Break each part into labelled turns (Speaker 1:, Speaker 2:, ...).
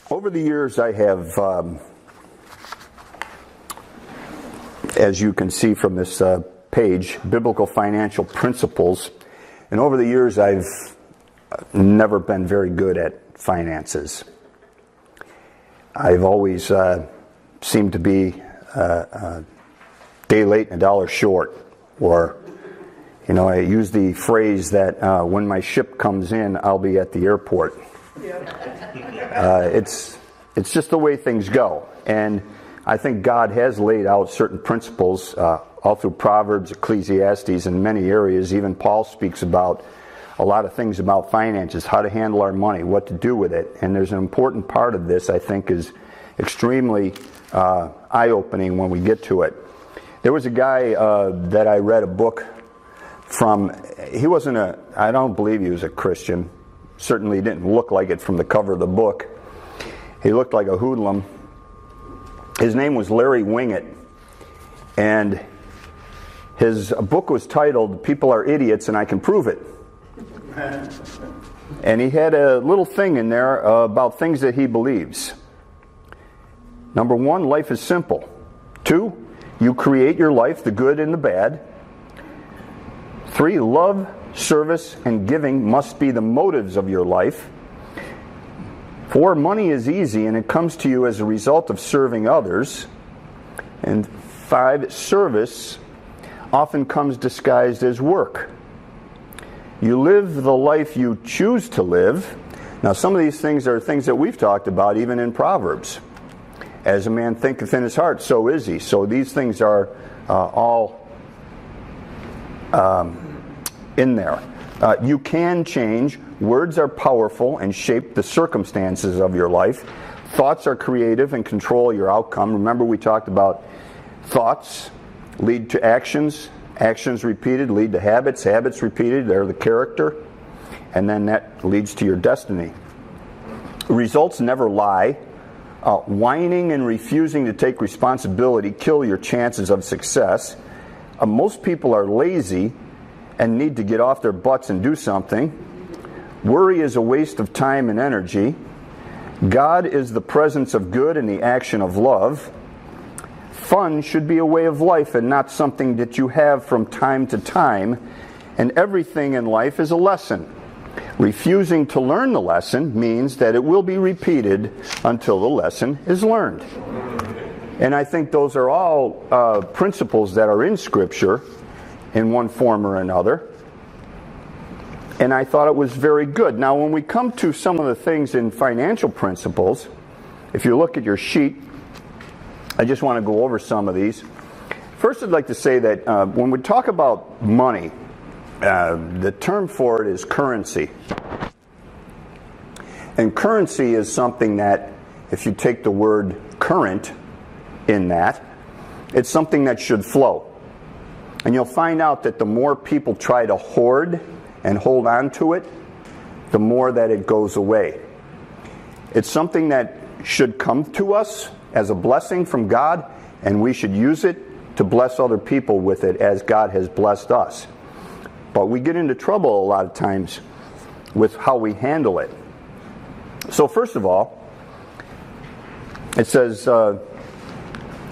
Speaker 1: Over the years, I have, as you can see from this page, Biblical Financial Principles. And over the years, I've never been very good at finances. I've always seemed to be a day late and a dollar short. Or, I use the phrase that when my ship comes in, I'll be at the airport. It's just the way things go. And I think God has laid out certain principles all through Proverbs, Ecclesiastes, in many areas. Even Paul speaks about a lot of things about finances, how to handle our money, what to do with it. And there's an important part of this, I think, is extremely eye-opening when we get to it. There was a guy that I read a book from. I don't believe he was a Christian. Certainly didn't look like it from the cover of the book. He looked like a hoodlum. His name was Larry Winget. And his book was titled, "People Are Idiots and I Can Prove It." And he had a little thing in there about things that he believes. Number 1, life is simple. 2, you create your life, the good and the bad. 3, love, service, and giving must be the motives of your life. 4, money is easy and it comes to you as a result of serving others. And 5, service often comes disguised as work. You live the life you choose to live. Now, some of these things are things that we've talked about even in Proverbs. As a man thinketh in his heart, so is he. So these things are all in there. You can change. Words are powerful and shape the circumstances of your life. Thoughts are creative and control your outcome. Remember, we talked about thoughts lead to actions. Actions repeated lead to habits. Habits repeated, they're the character. And then that leads to your destiny. Results never lie. Whining and refusing to take responsibility kill your chances of success. Most people are lazy and need to get off their butts and do something. Worry is a waste of time and energy. God is the presence of good and the action of love. Fun should be a way of life and not something that you have from time to time. And everything in life is a lesson. Refusing to learn the lesson means that it will be repeated until the lesson is learned. And I think those are all principles that are in Scripture in one form or another. And I thought it was very good. Now, when we come to some of the things in financial principles, if you look at your sheet, I just want to go over some of these. First, I'd like to say that when we talk about money, the term for it is currency. And currency is something that, if you take the word current in that, it's something that should flow. And you'll find out that the more people try to hoard and hold on to it, the more that it goes away. It's something that should come to us as a blessing from God, and we should use it to bless other people with it as God has blessed us. But we get into trouble a lot of times with how we handle it. So first of all, it says,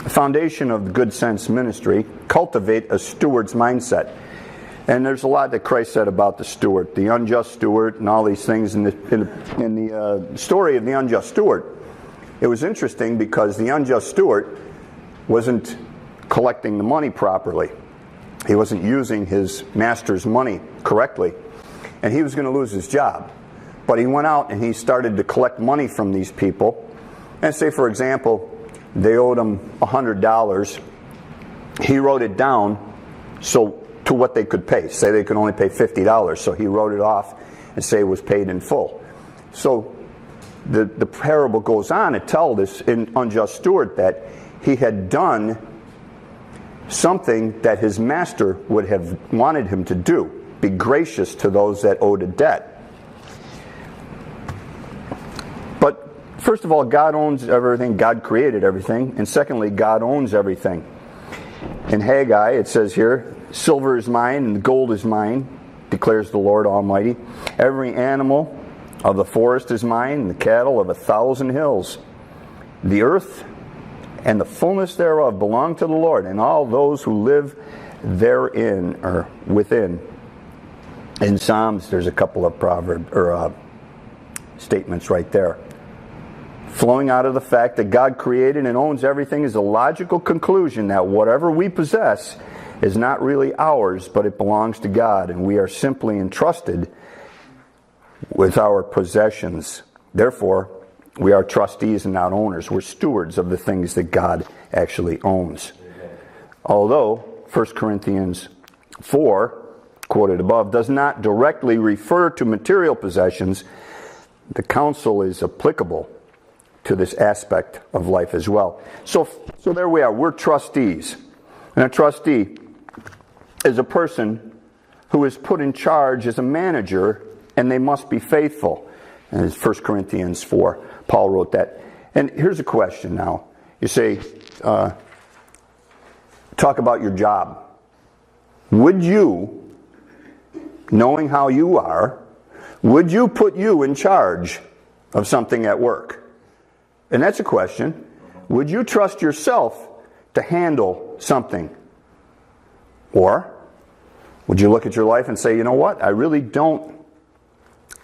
Speaker 1: foundation of the Good Sense Ministry, cultivate a steward's mindset. And there's a lot that Christ said about the steward, the unjust steward, and all these things in the story of the unjust steward. It was interesting because the unjust steward wasn't collecting the money properly. He wasn't using his master's money correctly, and he was going to lose his job. But he went out and he started to collect money from these people. And say, for example, they owed him $100. He wrote it down to what they could pay. Say they could only pay $50, so he wrote it off and say it was paid in full. So the parable goes on to tell this unjust steward that he had done something that his master would have wanted him to do. Be gracious to those that owed a debt. But first of all, God owns everything. God created everything. And secondly, God owns everything. In Haggai, it says here, silver is mine and gold is mine, declares the Lord Almighty. Every animal of the forest is mine, and the cattle of 1,000 hills. The earth and the fullness thereof belong to the Lord, and all those who live therein or within. In Psalms, there's a couple of statements right there. Flowing out of the fact that God created and owns everything is a logical conclusion that whatever we possess is not really ours, but it belongs to God, and we are simply entrusted with our possessions. Therefore, we are trustees and not owners. We're stewards of the things that God actually owns. Although 1 Corinthians 4, quoted above, does not directly refer to material possessions, the counsel is applicable to this aspect of life as well. So there we are. We're trustees. And a trustee is a person who is put in charge as a manager, and they must be faithful. And it's 1 Corinthians 4. Paul wrote that. And here's a question now. You say, talk about your job. Would you, knowing how you are, would you put you in charge of something at work? And that's a question. Would you trust yourself to handle something? Or would you look at your life and say, you know what, I really don't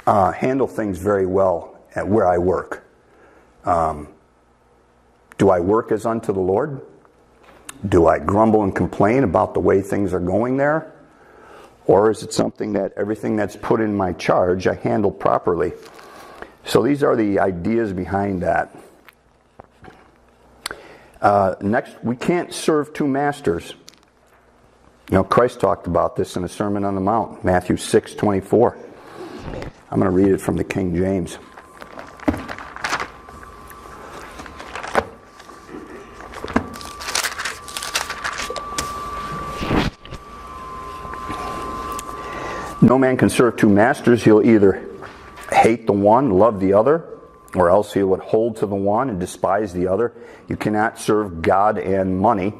Speaker 1: handle things very well at where I work. Do I work as unto the Lord? Do I grumble and complain about the way things are going there? Or is it something that everything that's put in my charge I handle properly? So these are the ideas behind that. Next, we can't serve two masters. You know, Christ talked about this in the Sermon on the Mount, Matthew 6:24. I'm going to read it from the King James. No man can serve two masters. He'll either hate the one, love the other, or else he would hold to the one and despise the other. You cannot serve God and money.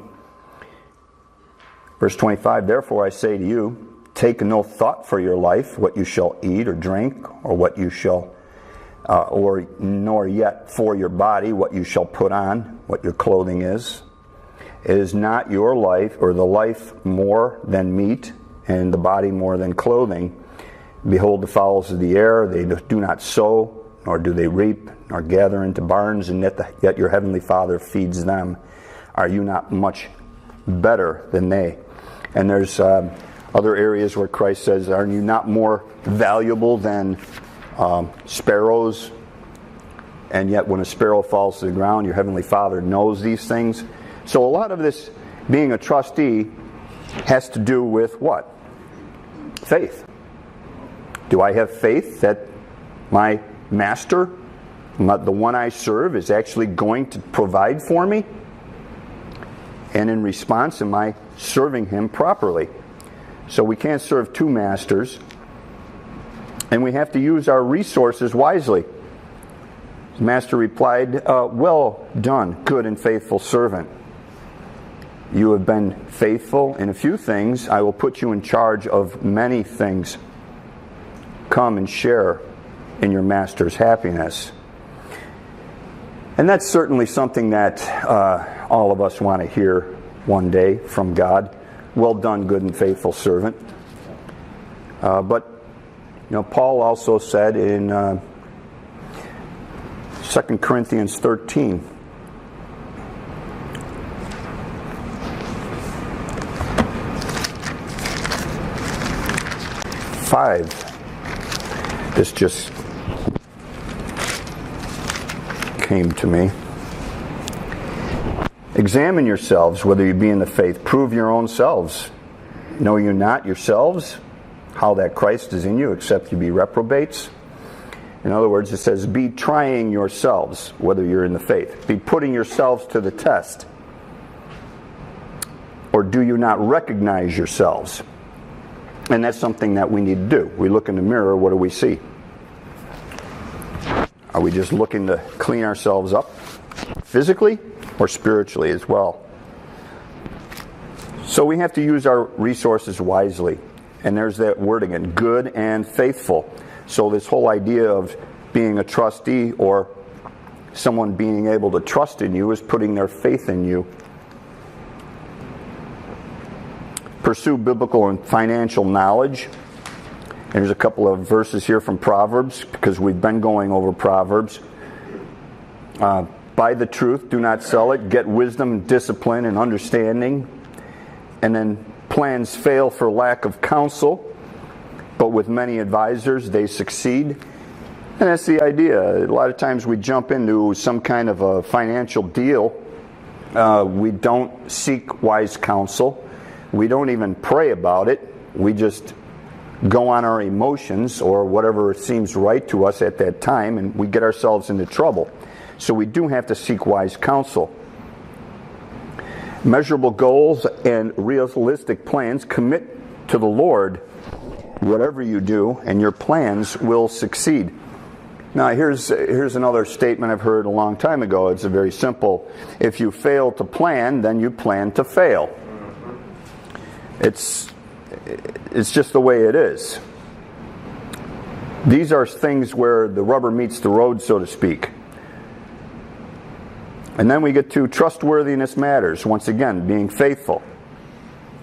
Speaker 1: Verse 25, therefore I say to you, take no thought for your life, what you shall eat or drink, or what you shall, nor yet for your body, what you shall put on, what your clothing is. Is not your life, or the life, more than meat, and the body more than clothing? Behold the fowls of the air, they do not sow, nor do they reap, nor gather into barns, and yet your heavenly Father feeds them. Are you not much better than they? And there's other areas where Christ says, are you not more valuable than sparrows? And yet when a sparrow falls to the ground, your heavenly Father knows these things. So a lot of this, being a trustee, has to do with what? Faith. Do I have faith that my master, the one I serve, is actually going to provide for me? And in response, am I serving him properly? So we can't serve two masters, and we have to use our resources wisely. The master replied, well done, good and faithful servant. You have been faithful in a few things. I will put you in charge of many things. Come and share in your master's happiness. And that's certainly something that all of us want to hear one day from God. Well done, good and faithful servant. But you know, Paul also said in 2 Corinthians 13, this just came to me. Examine yourselves whether you be in the faith. Prove your own selves. Know you not yourselves how that Christ is in you, except you be reprobates? In other words, it says, be trying yourselves whether you're in the faith. Be putting yourselves to the test. Or do you not recognize yourselves? And that's something that we need to do. We look in the mirror, what do we see? Are we just looking to clean ourselves up physically or spiritually as well? So we have to use our resources wisely. And there's that word again, good and faithful. So this whole idea of being a trustee or someone being able to trust in you is putting their faith in you. Pursue biblical and financial knowledge. And there's a couple of verses here from Proverbs, because we've been going over Proverbs. Buy the truth, do not sell it. Get wisdom, discipline, and understanding. And then plans fail for lack of counsel, but with many advisors they succeed. And that's the idea. A lot of times we jump into some kind of a financial deal. We don't seek wise counsel. We don't even pray about it. We just go on our emotions or whatever seems right to us at that time, and we get ourselves into trouble. So we do have to seek wise counsel. Measurable goals and realistic plans. Commit to the Lord whatever you do, and your plans will succeed. Now here's another statement I've heard a long time ago. It's a very simple. If you fail to plan, then you plan to fail. It's just the way it is. These are things where the rubber meets the road, so to speak. And then we get to trustworthiness matters. Once again, being faithful.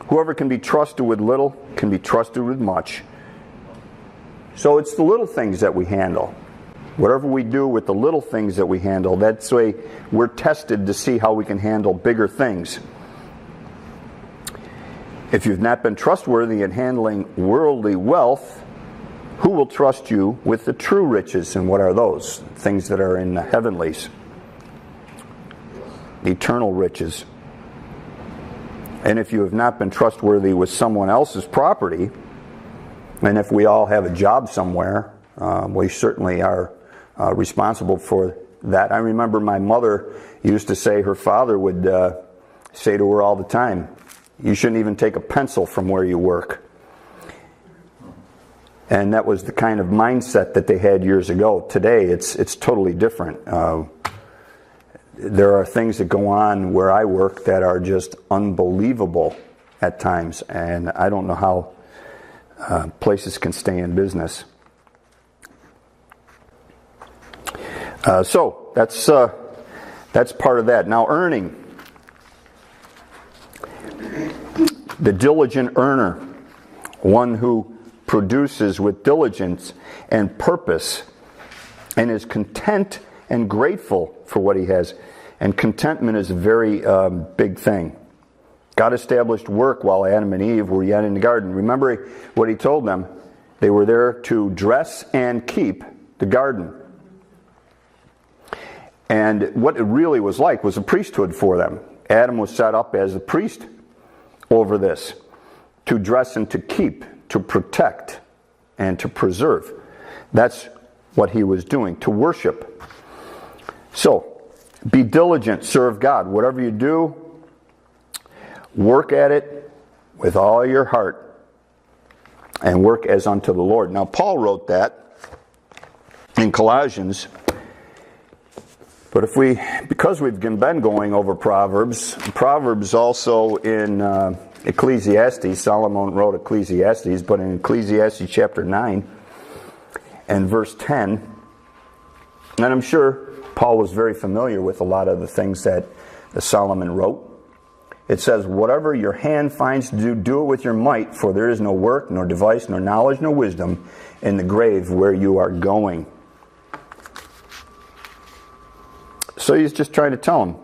Speaker 1: Whoever can be trusted with little can be trusted with much. So it's the little things that we handle. Whatever we do with the little things that we handle, that's the way we're tested to see how we can handle bigger things. If you've not been trustworthy in handling worldly wealth, who will trust you with the true riches? And what are those? Things that are in the heavenlies. Eternal riches. And if you have not been trustworthy with someone else's property, and if we all have a job somewhere, we certainly are responsible for that. I remember my mother used to say her father would say to her all the time, "You shouldn't even take a pencil from where you work." And that was the kind of mindset that they had years ago. Today, it's totally different. There are things that go on where I work that are just unbelievable at times, and I don't know how places can stay in business. So that's part of that. Now, earning. The diligent earner, one who produces with diligence and purpose and is content and grateful for what he has. And contentment is a very big thing. God established work while Adam and Eve were yet in the garden. Remember what he told them. They were there to dress and keep the garden. And what it really was like was a priesthood for them. Adam was set up as a priest over this, to dress and to keep, to protect and to preserve. That's what he was doing, to worship. So, be diligent, serve God. Whatever you do, work at it with all your heart and work as unto the Lord. Now, Paul wrote that in Colossians. But because we've been going over Proverbs also in Ecclesiastes, Solomon wrote Ecclesiastes, but in Ecclesiastes chapter 9 and verse 10, and I'm sure Paul was very familiar with a lot of the things that Solomon wrote. It says, "Whatever your hand finds to do, do it with your might, for there is no work, nor device, nor knowledge, nor wisdom in the grave where you are going." So he's just trying to tell them,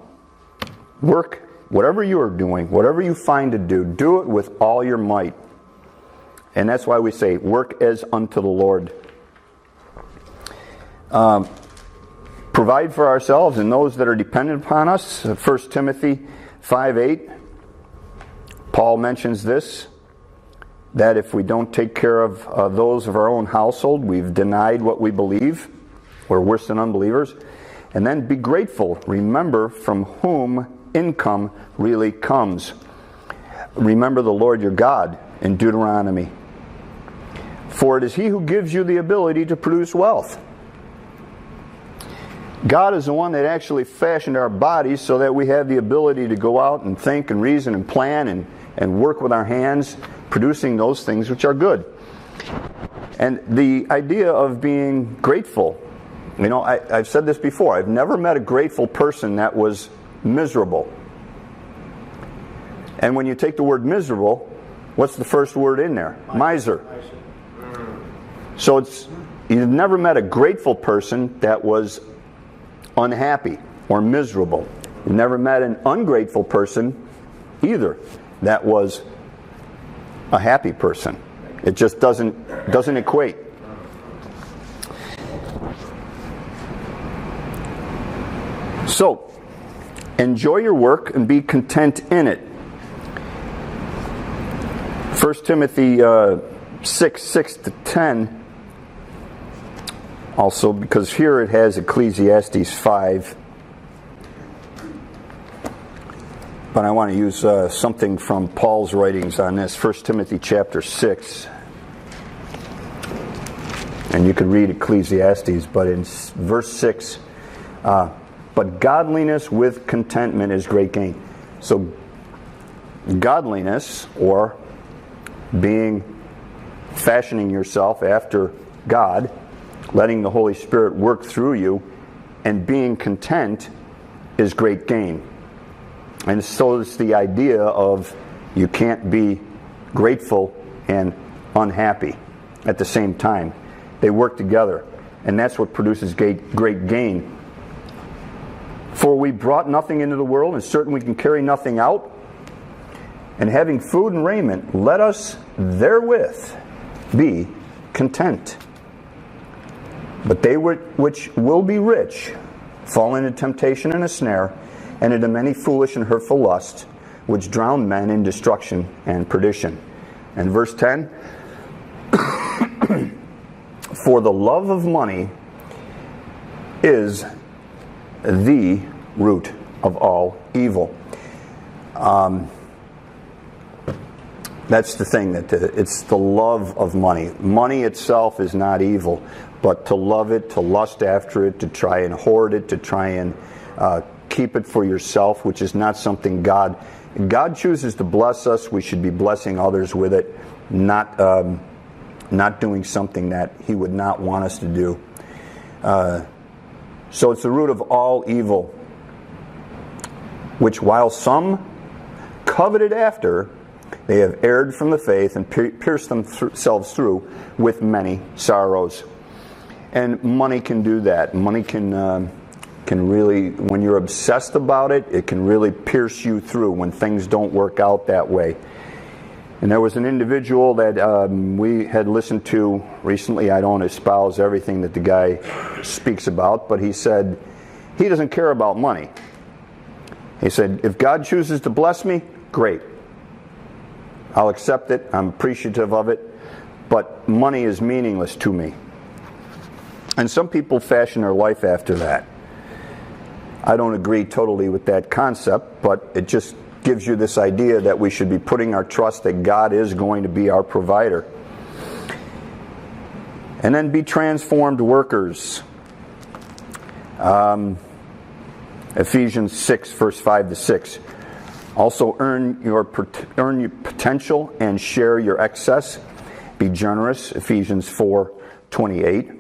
Speaker 1: work, whatever you are doing, whatever you find to do it with all your might. And that's why we say, work as unto the Lord. Provide for ourselves and those that are dependent upon us. 1 Timothy 5:8, Paul mentions this, that if we don't take care of those of our own household, we've denied what we believe. We're worse than unbelievers. And then be grateful. Remember from whom income really comes. Remember the Lord your God in Deuteronomy. For it is He who gives you the ability to produce wealth. God is the one that actually fashioned our bodies so that we have the ability to go out and think and reason and plan and work with our hands, producing those things which are good. And the idea of being grateful. You know, I've said this before. I've never met a grateful person that was miserable. And when you take the word miserable, what's the first word in there? Miser. So you've never met a grateful person that was unhappy or miserable. You've never met an ungrateful person either that was a happy person. It just doesn't equate. So, enjoy your work and be content in it. 1 Timothy 6:6-10. Also, because here it has Ecclesiastes 5. But I want to use something from Paul's writings on this. 1 Timothy chapter 6. And you could read Ecclesiastes, but in verse 6, but godliness with contentment is great gain. So godliness, or fashioning yourself after God, letting the Holy Spirit work through you, and being content is great gain. And so it's the idea of you can't be grateful and unhappy at the same time. They work together, and that's what produces great gain. For we brought nothing into the world, and certainly we can carry nothing out. And having food and raiment, let us therewith be content. But they which will be rich fall into temptation and a snare, and into many foolish and hurtful lusts, which drown men in destruction and perdition. And verse 10, for the love of money is the root of all evil. That's the thing, that it's the love of money. Money itself is not evil, but to love it, to lust after it, to try and hoard it, to try and keep it for yourself, which is not something God chooses to bless us. We should be blessing others with it, not doing something that He would not want us to do. So it's the root of all evil, which while some coveted after, they have erred from the faith and pierced themselves through with many sorrows. And money can do that. Money can really, when you're obsessed about it, it can really pierce you through when things don't work out that way. And there was an individual that we had listened to recently. I don't espouse everything that the guy speaks about, but he said he doesn't care about money. He said, if God chooses to bless me, great. I'll accept it. I'm appreciative of it. But money is meaningless to me. And some people fashion their life after that. I don't agree totally with that concept, but it just gives you this idea that we should be putting our trust that God is going to be our provider. And then be transformed workers. Ephesians 6, verse 5-6. Also earn your potential and share your excess. Be generous, Ephesians 4:28,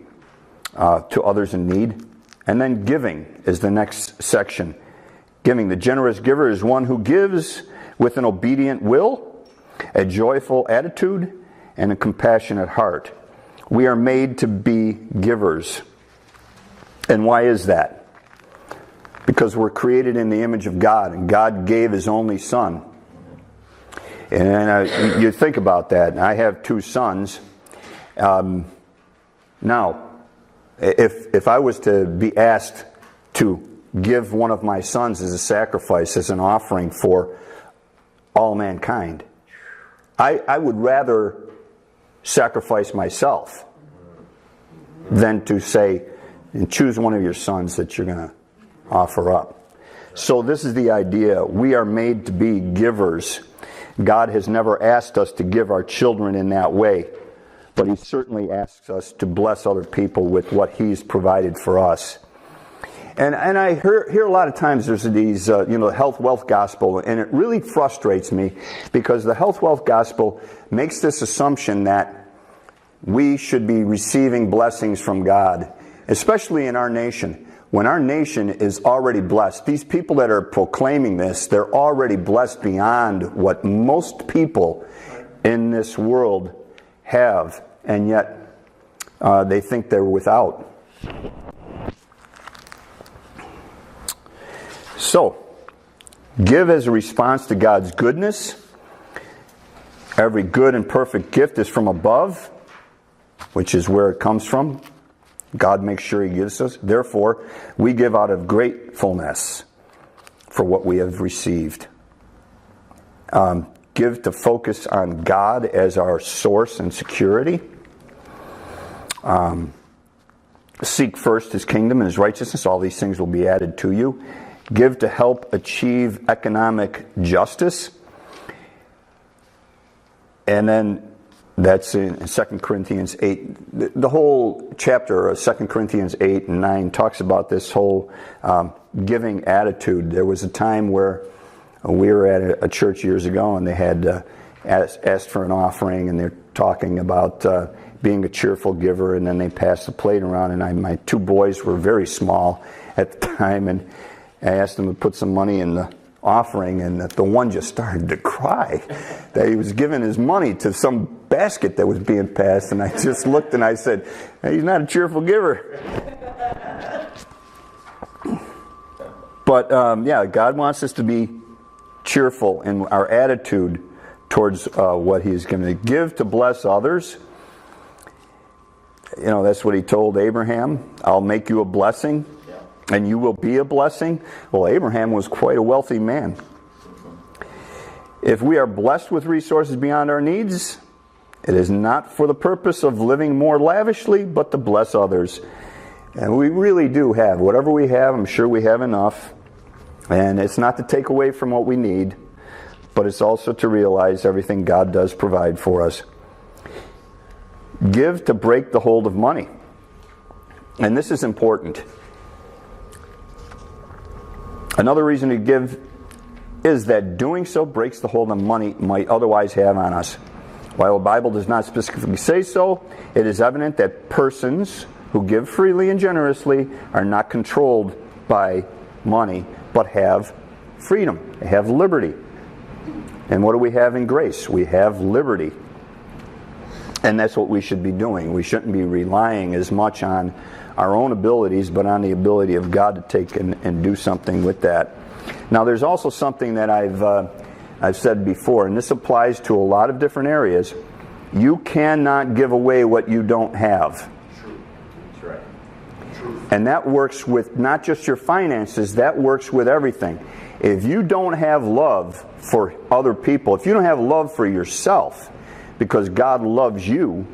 Speaker 1: to others in need. And then giving is the next section. Giving. The generous giver is one who gives with an obedient will, a joyful attitude, and a compassionate heart. We are made to be givers. And why is that? Because we're created in the image of God, and God gave His only Son. And you think about that. I have 2 sons. Now, if I was to be asked to give one of my sons as a sacrifice, as an offering for all mankind, I would rather sacrifice myself than to say, and choose one of your sons that you're going to offer up. So this is the idea. We are made to be givers. God has never asked us to give our children in that way, but He certainly asks us to bless other people with what He's provided for us. And I hear a lot of times there's these, health wealth gospel, and it really frustrates me because the health wealth gospel makes this assumption that we should be receiving blessings from God, especially in our nation. When our nation is already blessed, these people that are proclaiming this, they're already blessed beyond what most people in this world have, and yet they think they're without. So, give as a response to God's goodness. Every good and perfect gift is from above, which is where it comes from. God makes sure He gives us. Therefore, we give out of gratefulness for what we have received. Give to focus on God as our source and security. Seek first His kingdom and His righteousness. All these things will be added to you. Give to help achieve economic justice. And then that's in 2 Corinthians 8. The whole chapter of 2 Corinthians 8 and 9 talks about this whole giving attitude. There was a time where we were at a church years ago, and they had asked for an offering, and they're talking about being a cheerful giver, and then they passed the plate around, and my two boys were very small at the time, and I asked them to put some money in the offering, and the one just started to cry that he was giving his money to some basket that was being passed, and I just looked and I said, hey, he's not a cheerful giver. But yeah, God wants us to be cheerful in our attitude towards what He's going to give to bless others. You know, that's what He told Abraham. I'll make you a blessing, and you will be a blessing. Well, Abraham was quite a wealthy man. If we are blessed with resources beyond our needs, it is not for the purpose of living more lavishly, but to bless others. And we really do have. Whatever we have, I'm sure we have enough. And it's not to take away from what we need, but it's also to realize everything God does provide for us. Give to break the hold of money. And this is important. Another reason to give is that doing so breaks the hold on money might otherwise have on us. While the Bible does not specifically say so, it is evident that persons who give freely and generously are not controlled by money, but have freedom. They have liberty. And what do we have in grace? We have liberty. And that's what we should be doing. We shouldn't be relying as much on our own abilities, but on the ability of God to take and do something with that. Now, there's also something that I've said before, and this applies to a lot of different areas. You cannot give away what you don't have.
Speaker 2: True. That's right. True.
Speaker 1: And that works with not just your finances, that works with everything. If you don't have love for other people, if you don't have love for yourself, because God loves you,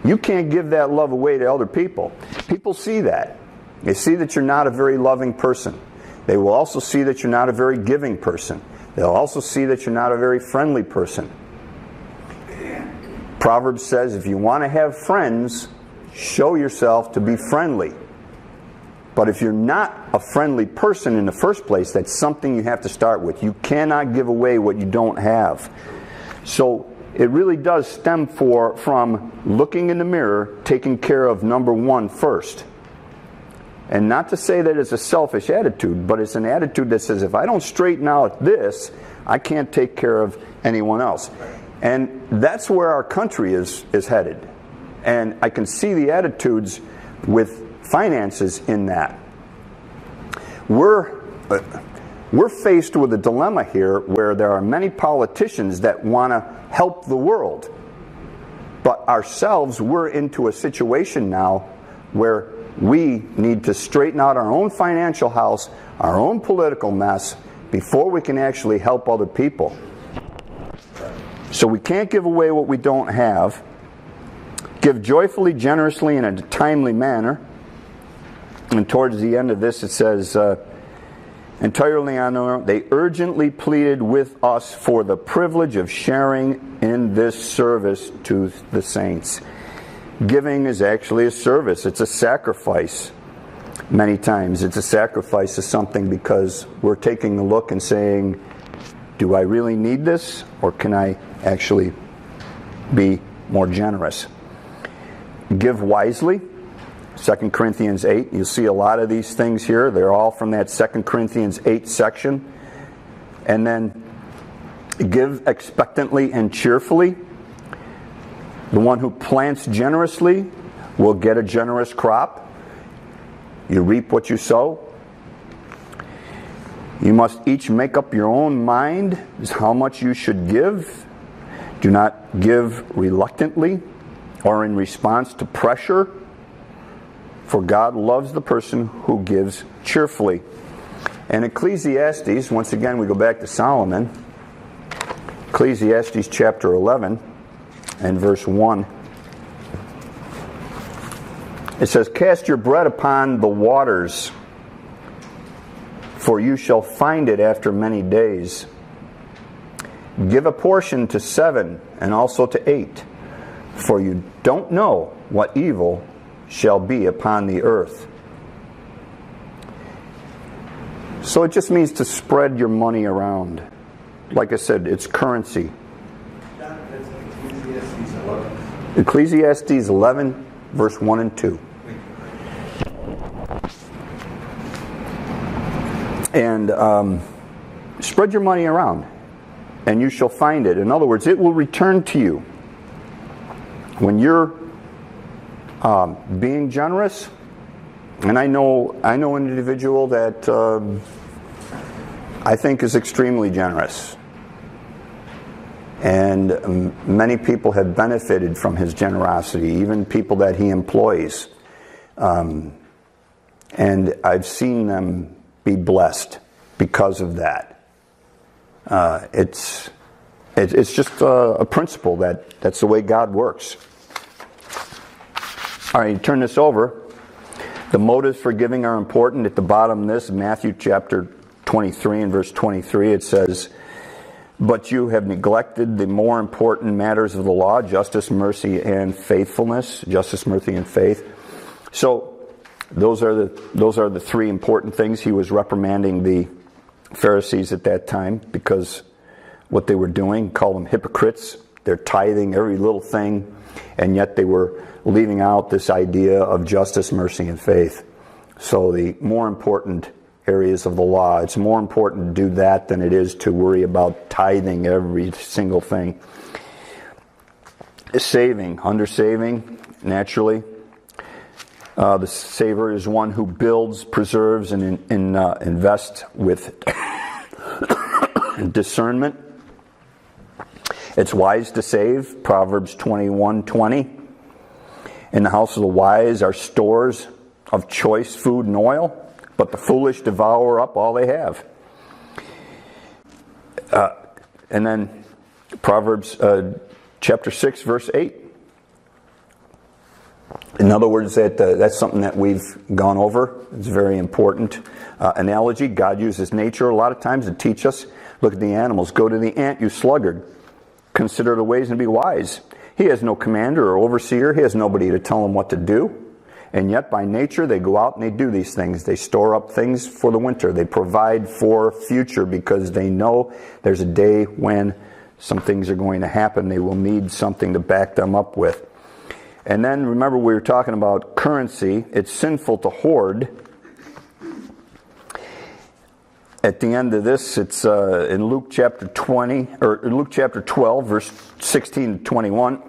Speaker 1: you can't give that love away to other people. People see that. They see that you're not a very loving person. They will also see that you're not a very giving person. They'll also see that you're not a very friendly person. Proverbs says if you want to have friends, show yourself to be friendly. But if you're not a friendly person in the first place, that's something you have to start with. You cannot give away what you don't have. So it really does stem from looking in the mirror, taking care of number one first. And not to say that it's a selfish attitude, but it's an attitude that says, if I don't straighten out this, I can't take care of anyone else. And that's where our country is headed. And I can see the attitudes with finances in that. We're faced with a dilemma here where there are many politicians that want to help the world. But ourselves, we're into a situation now where we need to straighten out our own financial house, our own political mess, before we can actually help other people. So we can't give away what we don't have. Give joyfully, generously, in a timely manner. And towards the end of this it says, entirely on their own, they urgently pleaded with us for the privilege of sharing in this service to the saints. Giving is actually a service. It's a sacrifice. Many times it's a sacrifice of something because we're taking a look and saying, do I really need this, or can I actually be more generous? give wisely. 2 Corinthians 8. You'll see a lot of these things here. They're all from that 2 Corinthians 8 section. And then give expectantly and cheerfully. The one who plants generously will get a generous crop. You reap what you sow. You must each make up your own mind as how much you should give. Do not give reluctantly or in response to pressure, for God loves the person who gives cheerfully. And Ecclesiastes, once again we go back to Solomon, Ecclesiastes chapter 11 and verse 1. It says, "Cast your bread upon the waters, for you shall find it after many days. Give a portion to 7 and also to 8, for you don't know what evil shall be upon the earth." So it just means to spread your money around. Like I said, it's currency. Ecclesiastes 11, verse 1 and 2. And spread your money around, and you shall find it. In other words, it will return to you. When you're being generous, and I know an individual that I think is extremely generous. And many people have benefited from his generosity, even people that he employs. And I've seen them be blessed because of that. It's just a principle that's the way God works. All right, turn this over. The motives for giving are important. At the bottom of this, Matthew chapter 23 and verse 23, it says, "But you have neglected the more important matters of the law, justice, mercy, and faithfulness." Justice, mercy, and faith. So those are the three important things. He was reprimanding the Pharisees at that time because what they were doing, call them hypocrites. They're tithing every little thing, and yet they were leaving out this idea of justice, mercy, and faith. So the more important areas of the law, it's more important to do that than it is to worry about tithing every single thing. Saving, under-saving, naturally. The saver is one who builds, preserves, and invests with discernment. It's wise to save, Proverbs 21:20. "In the house of the wise are stores of choice food and oil, but the foolish devour up all they have." And then Proverbs chapter 6, verse 8. In other words, that's something that we've gone over. It's very important. Analogy, God uses nature a lot of times to teach us. Look at the animals. "Go to the ant, you sluggard. Consider the ways and be wise. He has no commander or overseer. He has nobody to tell him what to do. And yet by nature they go out and they do these things. They store up things for the winter. They provide for future because they know there's a day when some things are going to happen. They will need something to back them up with." And then remember, we were talking about currency. It's sinful to hoard. At the end of this, it's in Luke chapter 12, verse 16 to 21.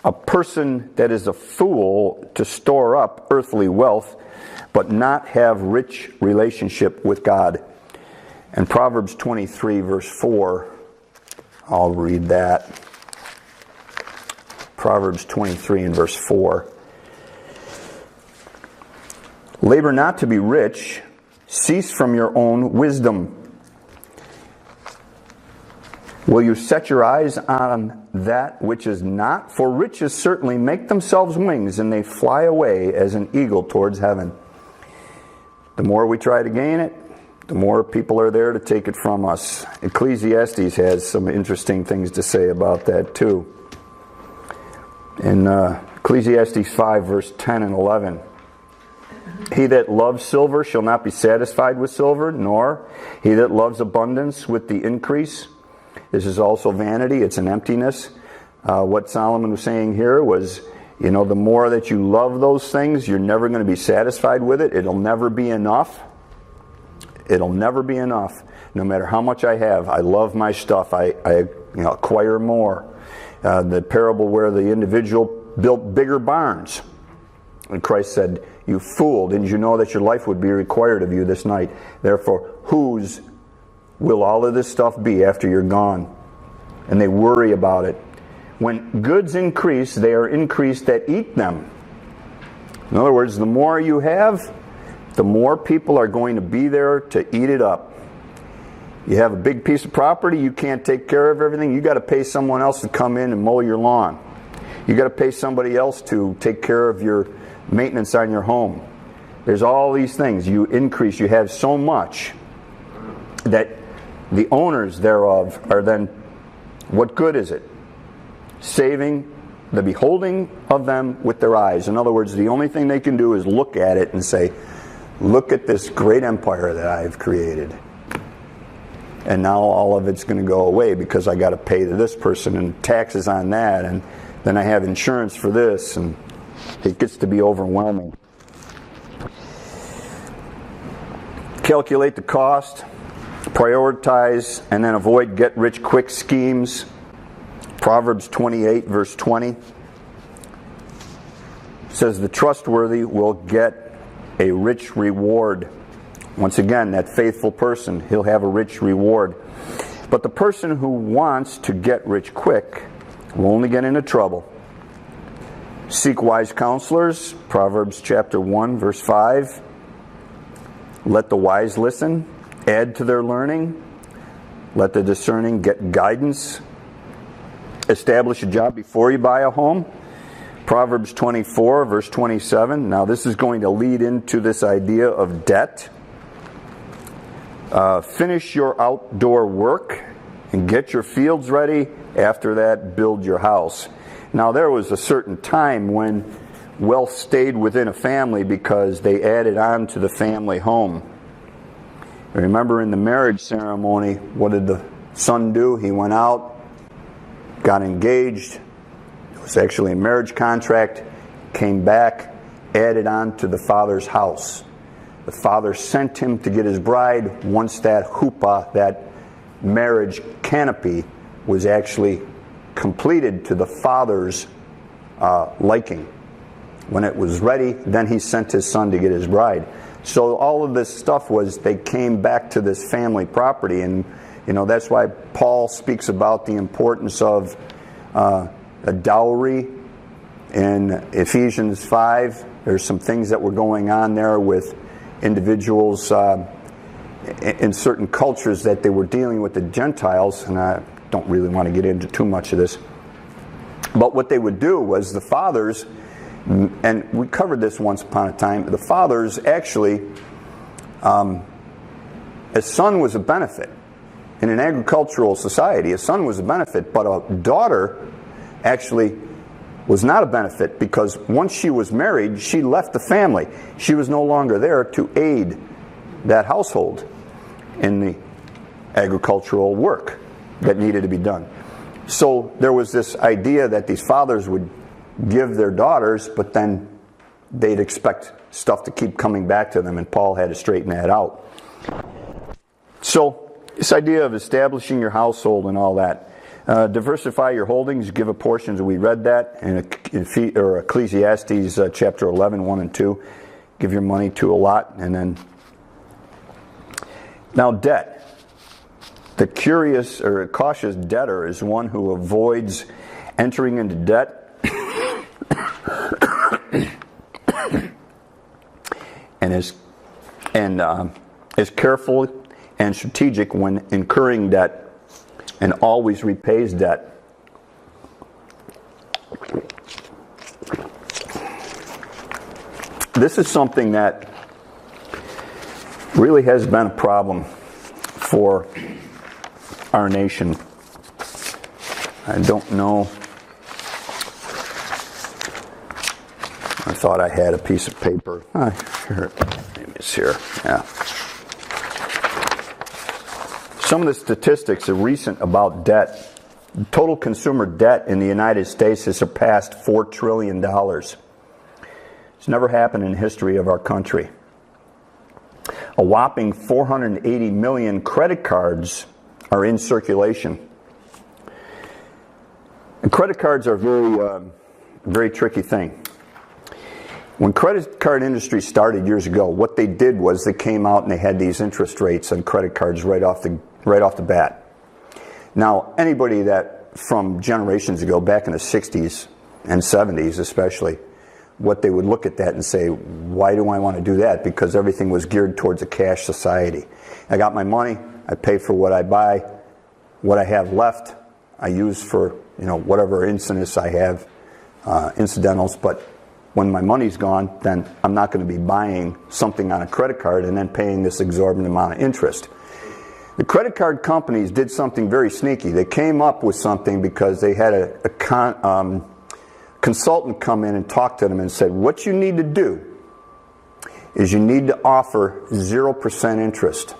Speaker 1: "A person that is a fool to store up earthly wealth, but not have rich relationship with God." And Proverbs 23, verse 4, I'll read that. Proverbs 23 and verse 4. "Labor not to be rich, cease from your own wisdom. Will you set your eyes on that which is not? For riches certainly make themselves wings, and they fly away as an eagle towards heaven." The more we try to gain it, the more people are there to take it from us. Ecclesiastes has some interesting things to say about that too. In Ecclesiastes 5, verse 10 and 11. "He that loves silver shall not be satisfied with silver, nor he that loves abundance with the increase. This is also vanity, it's an emptiness." What Solomon was saying here was, You know, the more that you love those things, you're never going to be satisfied with it. It'll never be enough. It'll never be enough. No matter how much I have, I love my stuff. I acquire more. The parable where the individual built bigger barns. And Christ said, "You fool, didn't you know that your life would be required of you this night? Therefore, whose will all of this stuff be after you're gone?" And they worry about it. When goods increase, they are increased that eat them. In other words, the more you have, the more people are going to be there to eat it up. You have a big piece of property, you can't take care of everything, you got to pay someone else to come in and mow your lawn. You got to pay somebody else to take care of your maintenance on your home. There's all these things. You increase, you have so much that the owners thereof are then, what good is it? Saving the beholding of them with their eyes. In other words, the only thing they can do is look at it and say, look at this great empire that I've created. And now all of it's going to go away because I got to pay to this person and taxes on that, and then I have insurance for this, and it gets to be overwhelming. Calculate the cost, prioritize, and then avoid get-rich-quick schemes. Proverbs 28, verse 20 says, "The trustworthy will get a rich reward." Once again, that faithful person, he'll have a rich reward. But the person who wants to get rich quick will only get into trouble. Seek wise counselors. Proverbs chapter 1, verse 5. Let the wise listen. Add to their learning. Let the discerning get guidance. Establish a job before you buy a home. Proverbs 24, verse 27. Now this is going to lead into this idea of debt. Finish your outdoor work and get your fields ready. After that, build your house. Now there was a certain time when wealth stayed within a family because they added on to the family home. Remember in the marriage ceremony, what did the son do? He went out, got engaged. It was actually a marriage contract. Came back, added on to the father's house. The father sent him to get his bride once that chuppah, that marriage canopy, was actually completed to the father's liking. When it was ready, then he sent his son to get his bride. So all of this stuff was, they came back to this family property, and that's why Paul speaks about the importance of a dowry in Ephesians 5. There's some things that were going on there with individuals in certain cultures that they were dealing with the Gentiles, and I don't really want to get into too much of this. But what they would do was the fathers, and we covered this once upon a time, the fathers actually, a son was a benefit. In an agricultural society, a son was a benefit, but a daughter actually was not a benefit, because once she was married, she left the family. She was no longer there to aid that household in the agricultural work that needed to be done. So there was this idea that these fathers would give their daughters, but then they'd expect stuff to keep coming back to them, and Paul had to straighten that out. So this idea of establishing your household and all that. Diversify your holdings, give a portion, we read that in Ecclesiastes chapter 11, 1 and 2. Give your money to a lot, and then... Now debt. The curious or cautious debtor is one who avoids entering into debt and is careful and strategic when incurring debt, and always repays debt. This is something that really has been a problem for our nation. I don't know. I thought I had a piece of paper. Here, it's here. Yeah. Some of the statistics are recent about debt Total consumer debt in the United States has surpassed $4 trillion. It's never happened in the history of our country. A whopping 480 million credit cards are in circulation. And credit cards are a very tricky thing. When credit card industry started years ago, what they did was they came out and they had these interest rates on credit cards right off the bat. Now, anybody that from generations ago, back in the 60s and 70s especially, what they would look at that and say, why do I want to do that? Because everything was geared towards a cash society. I got my money, I pay for what I buy, what I have left, I use for whatever incidents I have, incidentals, but when my money's gone, then I'm not going to be buying something on a credit card and then paying this exorbitant amount of interest. The credit card companies did something very sneaky. They came up with something because they had a consultant come in and talk to them and said, what you need to do is you need to offer 0% interest.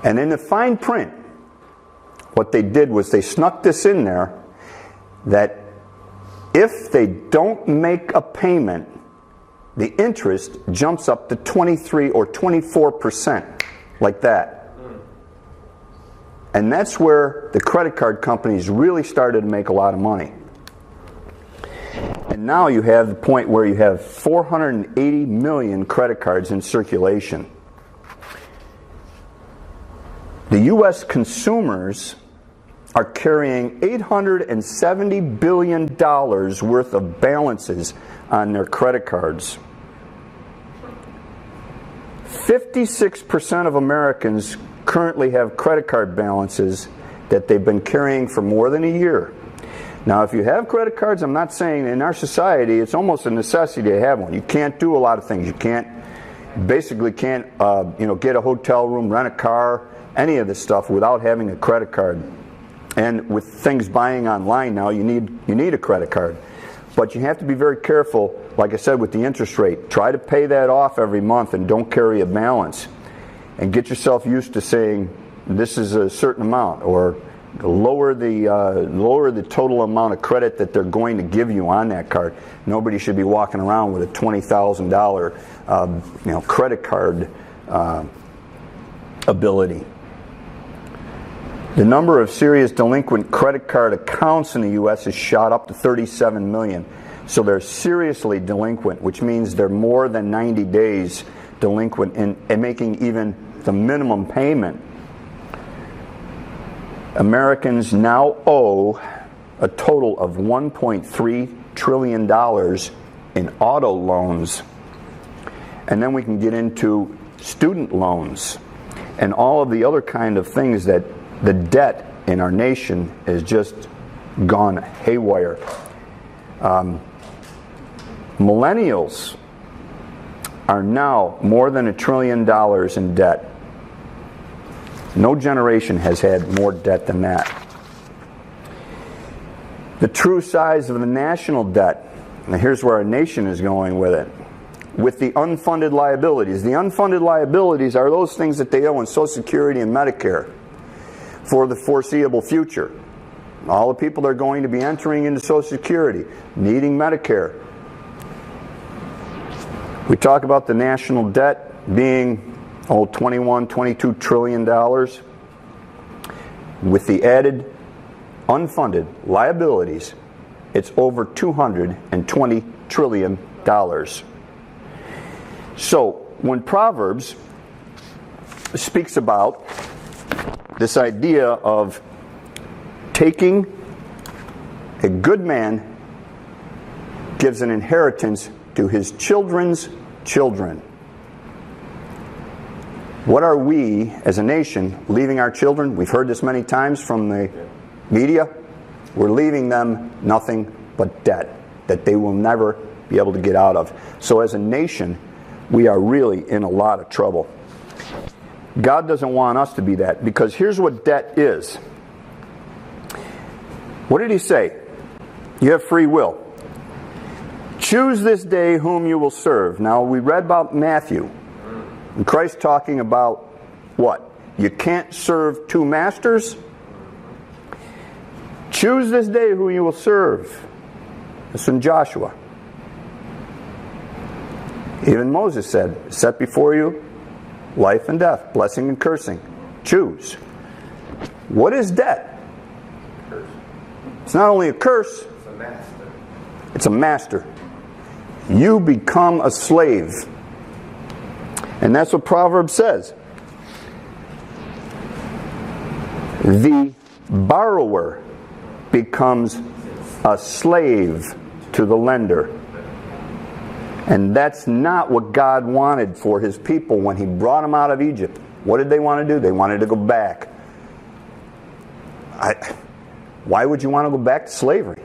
Speaker 1: And in the fine print, what they did was they snuck this in there that if they don't make a payment, the interest jumps up to 23 or 24%, like that. And that's where the credit card companies really started to make a lot of money. And now you have the point where you have 480 million credit cards in circulation. The U.S. consumers are carrying $870 billion worth of balances on their credit cards. 56% of Americans currently have credit card balances that they've been carrying for more than a year. Now, if you have credit cards, I'm not saying in our society it's almost a necessity to have one. You can't do a lot of things. You basically can't get a hotel room, rent a car, any of this stuff without having a credit card. And with things buying online now, you need a credit card. But you have to be very careful, like I said, with the interest rate. Try to pay that off every month and don't carry a balance. And get yourself used to saying, this is a certain amount, or lower the total amount of credit that they're going to give you on that card. Nobody should be walking around with a $20,000 credit card ability. The number of serious delinquent credit card accounts in the U.S. has shot up to 37 million. So they're seriously delinquent, which means they're more than 90 days delinquent and making even the minimum payment. Americans now owe a total of $1.3 trillion in auto loans. And then we can get into student loans and all of the other kind of things that the debt in our nation has just gone haywire. Millennials are now more than $1 trillion in debt. No generation has had more debt than that. The true size of the national debt, and here's where our nation is going with it, with the unfunded liabilities. The unfunded liabilities are those things that they owe in Social Security and Medicare for the foreseeable future. All the people that are going to be entering into Social Security, needing Medicare. We talk about the national debt being $22 trillion. With the added unfunded liabilities, it's over $220 trillion. So when Proverbs speaks about this idea of taking a good man gives an inheritance to his children's children. What are we as a nation leaving our children? We've heard this many times from the media. We're leaving them nothing but debt that they will never be able to get out of. So as a nation, we are really in a lot of trouble. God doesn't want us to be that, because here's what debt is. What did he say? You have free will. Choose this day whom you will serve. Now, we read about Matthew, and Christ talking about what? You can't serve two masters? Choose this day who you will serve. It's in Joshua. Even Moses said, set before you life and death, blessing and cursing. Choose. What is debt?
Speaker 2: Curse.
Speaker 1: It's not only a curse,
Speaker 2: It's a master.
Speaker 1: it's a master. You become a slave. And that's what Proverbs says. The borrower becomes a slave to the lender. And that's not what God wanted for His people when He brought them out of Egypt. What did they want to do? They wanted to go back. Why would you want to go back to slavery?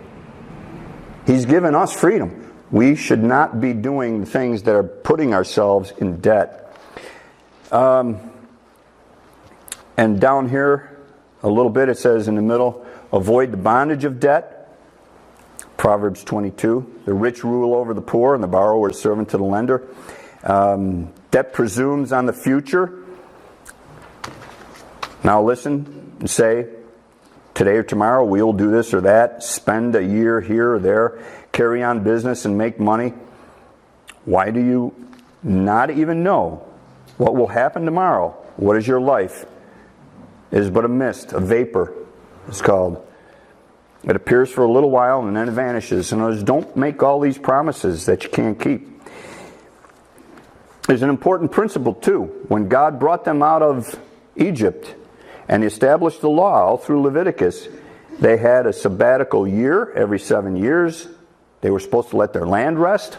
Speaker 1: He's given us freedom. We should not be doing things that are putting ourselves in debt. And down here, a little bit, it says in the middle, avoid the bondage of debt. Proverbs 22, the rich rule over the poor and the borrower is servant to the lender. Debt presumes on the future. Now listen and say, today or tomorrow we will do this or that, spend a year here or there, carry on business and make money. Why do you not even know what will happen tomorrow? What is your life? It is but a mist, a vapor, it's called. It appears for a little while and then it vanishes. In other words, don't make all these promises that you can't keep. There's an important principle too. When God brought them out of Egypt and established the law all through Leviticus, they had a sabbatical year every 7 years. They were supposed to let their land rest.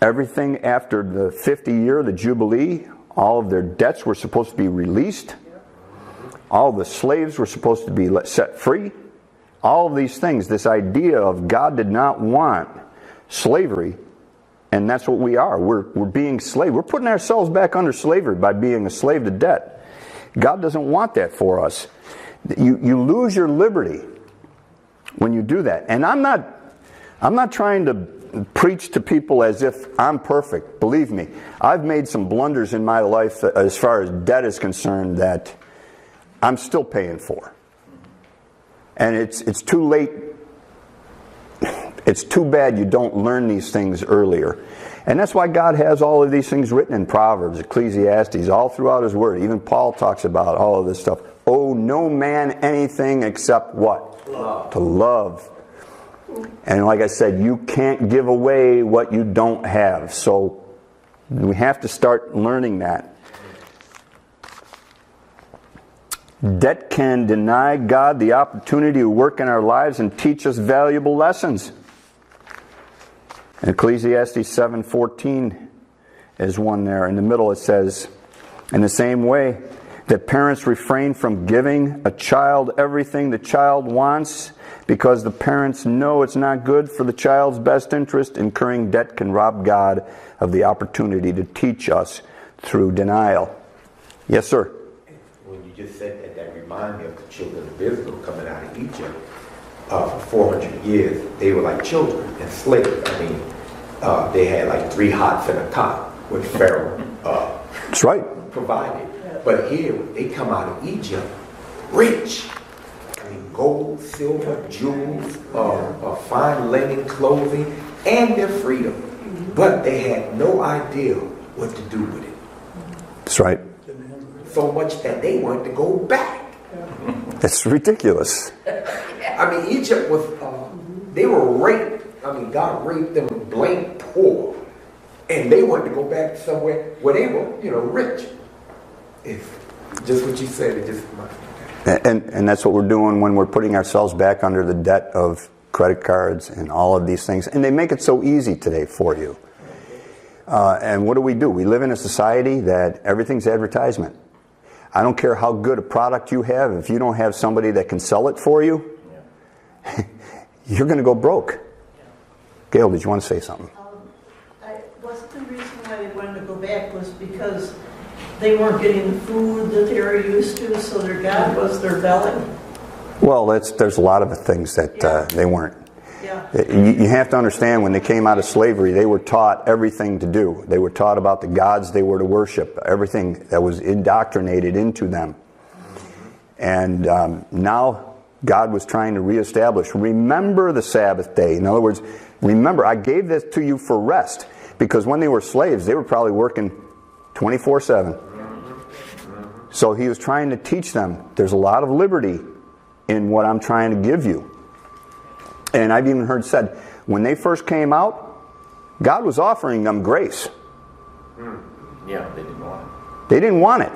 Speaker 1: Everything after the 50th year, the Jubilee, all of their debts were supposed to be released. All the slaves were supposed to be set free. All of these things, this idea of God did not want slavery, and that's what we are. We're being slave. We're putting ourselves back under slavery by being a slave to debt. God doesn't want that for us. You lose your liberty when you do that. And I'm not trying to preach to people as if I'm perfect. Believe me, I've made some blunders in my life as far as debt is concerned that I'm still paying for. And it's too late. It's too bad you don't learn these things earlier. And that's why God has all of these things written in Proverbs, Ecclesiastes, all throughout His Word. Even Paul talks about all of this stuff. Owe no man anything except what?
Speaker 2: Love.
Speaker 1: To love. And like I said, you can't give away what you don't have. So we have to start learning that. Debt can deny God the opportunity to work in our lives and teach us valuable lessons. In Ecclesiastes 7:14 is one there. In the middle it says, in the same way that parents refrain from giving a child everything the child wants because the parents know it's not good for the child's best interest, incurring debt can rob God of the opportunity to teach us through denial. Yes, sir?
Speaker 3: When you just said that, that reminded me of the children of Israel coming out of Egypt. For 400 years, they were like children, enslaved. I mean, they had like 3 hots and a cot, which Pharaoh
Speaker 1: That's right.
Speaker 3: provided. But here, they come out of Egypt rich. I mean, gold, silver, jewels, fine linen, clothing, and their freedom. But they had no idea what to do with it.
Speaker 1: That's right.
Speaker 3: So much that they wanted to go back.
Speaker 1: It's ridiculous.
Speaker 3: I mean, Egypt was, they were raped. I mean, God raped them blank poor. And they wanted to go back somewhere where they were, rich. It's just what you said. It just
Speaker 1: And that's what we're doing when we're putting ourselves back under the debt of credit cards and all of these things. And they make it so easy today for you. And what do? We live in a society that everything's advertisement. I don't care how good a product you have. If you don't have somebody that can sell it for you, you're going to go broke. Gail, did you want to say something?
Speaker 4: Wasn't the reason why they wanted to go back was because they weren't getting the food that they were used to, so their God was their belly?
Speaker 1: Well, there's a lot of things that they weren't.
Speaker 4: Yeah.
Speaker 1: You have to understand, when they came out of slavery, they were taught everything to do. They were taught about the gods they were to worship, everything that was indoctrinated into them. And now God was trying to reestablish. Remember the Sabbath day. In other words, remember, I gave this to you for rest. Because when they were slaves, they were probably working 24/7. So he was trying to teach them, there's a lot of liberty in what I'm trying to give you. And I've even heard said, when they first came out, God was offering them grace.
Speaker 3: Yeah, they didn't want it.
Speaker 1: They didn't want it.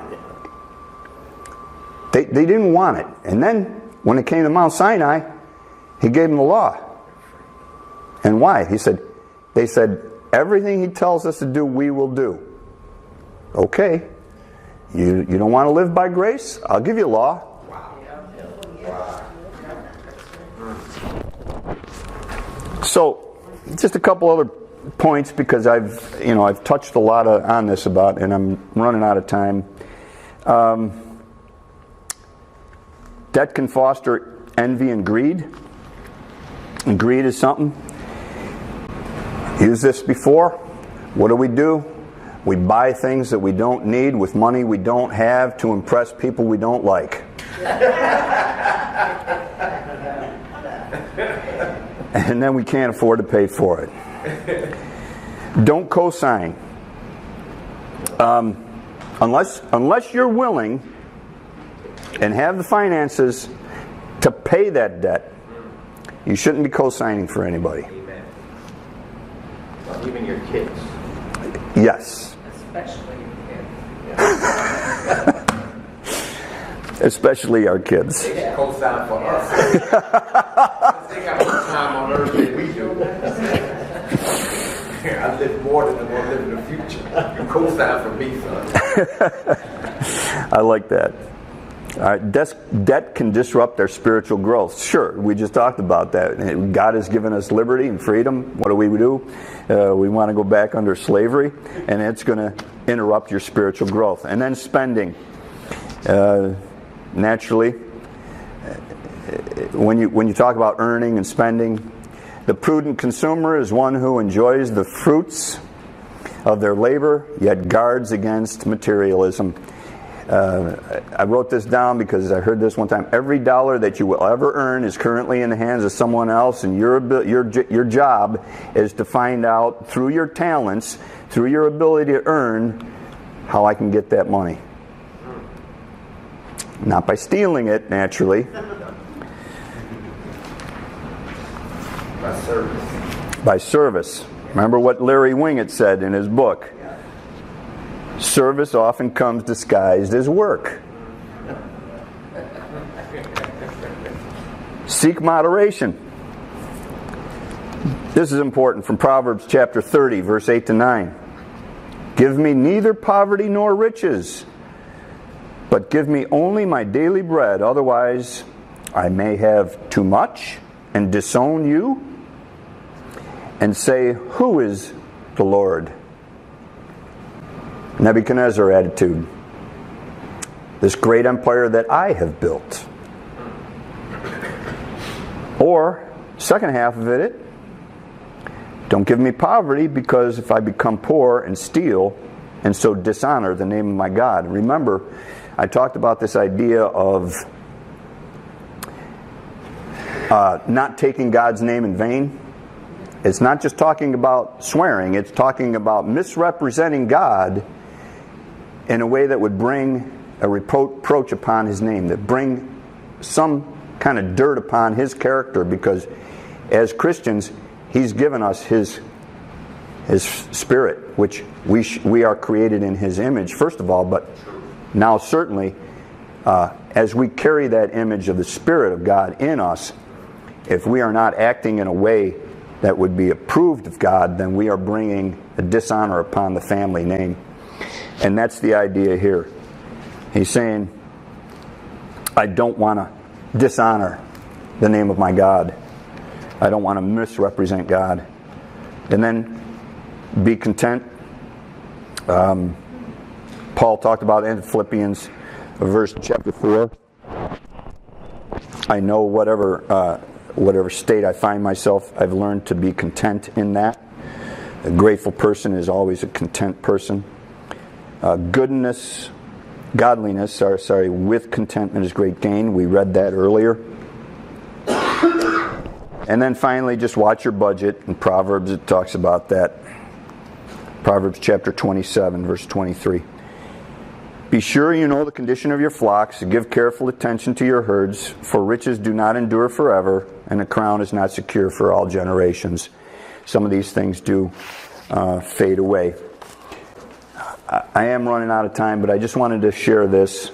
Speaker 1: They didn't want it. And then, when it came to Mount Sinai, he gave them the law. And why? They said, everything he tells us to do, we will do. Okay. You don't want to live by grace? I'll give you law. So, just a couple other points, because I've touched a lot on this and I'm running out of time. Debt can foster envy and greed. And greed is something. Used this before. What do? We buy things that we don't need with money we don't have to impress people we don't like. And then we can't afford to pay for it. Don't co-sign. Unless you're willing and have the finances to pay that debt, you shouldn't be co-signing for anybody.
Speaker 3: Amen. Well, even your kids.
Speaker 1: Yes.
Speaker 5: Especially your kids.
Speaker 1: Especially our kids.
Speaker 3: They should co-sign for us. They got more time on earth than we do. I live more than I'm going to live in the future. You co-sign for me, son.
Speaker 1: I like that. All right, debt can disrupt our spiritual growth. Sure, we just talked about that. God has given us liberty and freedom. What do? We want to go back under slavery, and it's going to interrupt your spiritual growth. And then spending. Naturally, when you talk about earning and spending, the prudent consumer is one who enjoys the fruits of their labor, yet guards against materialism. I wrote this down because I heard this one time. Every dollar that you will ever earn is currently in the hands of someone else, and your job is to find out through your talents, through your ability to earn, how I can get that money. Not by stealing it, naturally.
Speaker 3: By service.
Speaker 1: By service. Remember what Larry Wingett said in his book. Service often comes disguised as work. Seek moderation. This is important from Proverbs chapter 30, verse 8 to 9. Give me neither poverty nor riches, but give me only my daily bread. Otherwise, I may have too much and disown you and say, who is the Lord? Nebuchadnezzar attitude. This great empire that I have built. Or, second half of it, don't give me poverty, because if I become poor and steal and so dishonor the name of my God. Remember, I talked about this idea of not taking God's name in vain. It's not just talking about swearing, it's talking about misrepresenting God in a way that would bring a reproach upon His name, that bring some kind of dirt upon His character, because as Christians, He's given us His Spirit, which we are created in His image, first of all, but now certainly, as we carry that image of the Spirit of God in us, if we are not acting in a way that would be approved of God, then we are bringing a dishonor upon the family name. And that's the idea here. He's saying, I don't want to dishonor the name of my God. I don't want to misrepresent God. And then be content. Paul talked about in Philippians chapter 4. I know whatever state I find myself, I've learned to be content in that. A grateful person is always a content person. Godliness with contentment is great gain. We read that earlier. And then finally, just watch your budget. In Proverbs, it talks about that. Proverbs chapter 27, verse 23. Be sure you know the condition of your flocks, and give careful attention to your herds, for riches do not endure forever, and a crown is not secure for all generations. Some of these things do fade away. I am running out of time, but I just wanted to share this.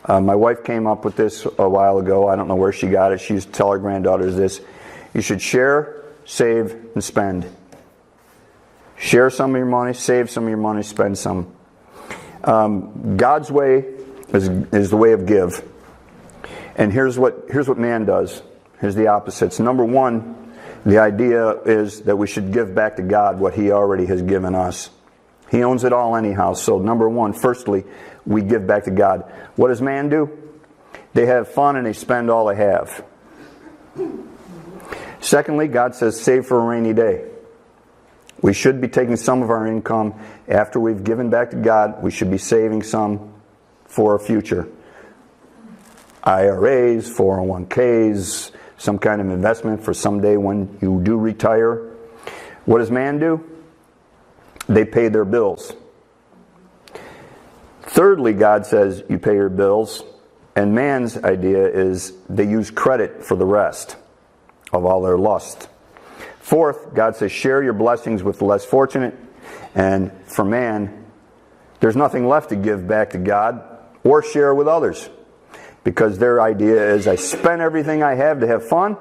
Speaker 1: My wife came up with this a while ago. I don't know where she got it. She used to tell her granddaughters this. You should share, save, and spend. Share some of your money, save some of your money, spend some. God's way is the way of give. And here's what man does. Here's the opposites. Number one, the idea is that we should give back to God what He already has given us. He owns it all anyhow. So number one, firstly, we give back to God. What does man do? They have fun and they spend all they have. Secondly, God says save for a rainy day. We should be taking some of our income after we've given back to God. We should be saving some for our future. IRAs, 401ks, some kind of investment for someday when you do retire. What does man do? They pay their bills. Thirdly, God says you pay your bills, and man's idea is they use credit for the rest of all their lust. Fourth, God says share your blessings with the less fortunate, and for man, there's nothing left to give back to God or share with others, because their idea is I spend everything I have to have fun.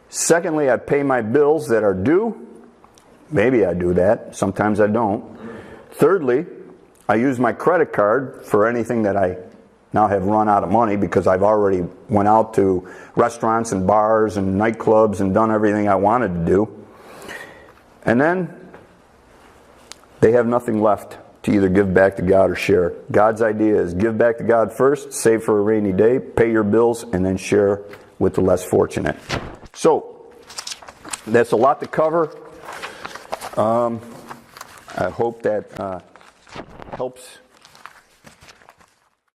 Speaker 1: Secondly, I pay my bills that are due. Maybe I do that. Sometimes I don't. Thirdly, I use my credit card for anything that I now have run out of money because I've already went out to restaurants and bars and nightclubs and done everything I wanted to do. And then they have nothing left to either give back to God or share. God's idea is give back to God first, save for a rainy day, pay your bills, and then share with the less fortunate. So, that's a lot to cover. I hope that helps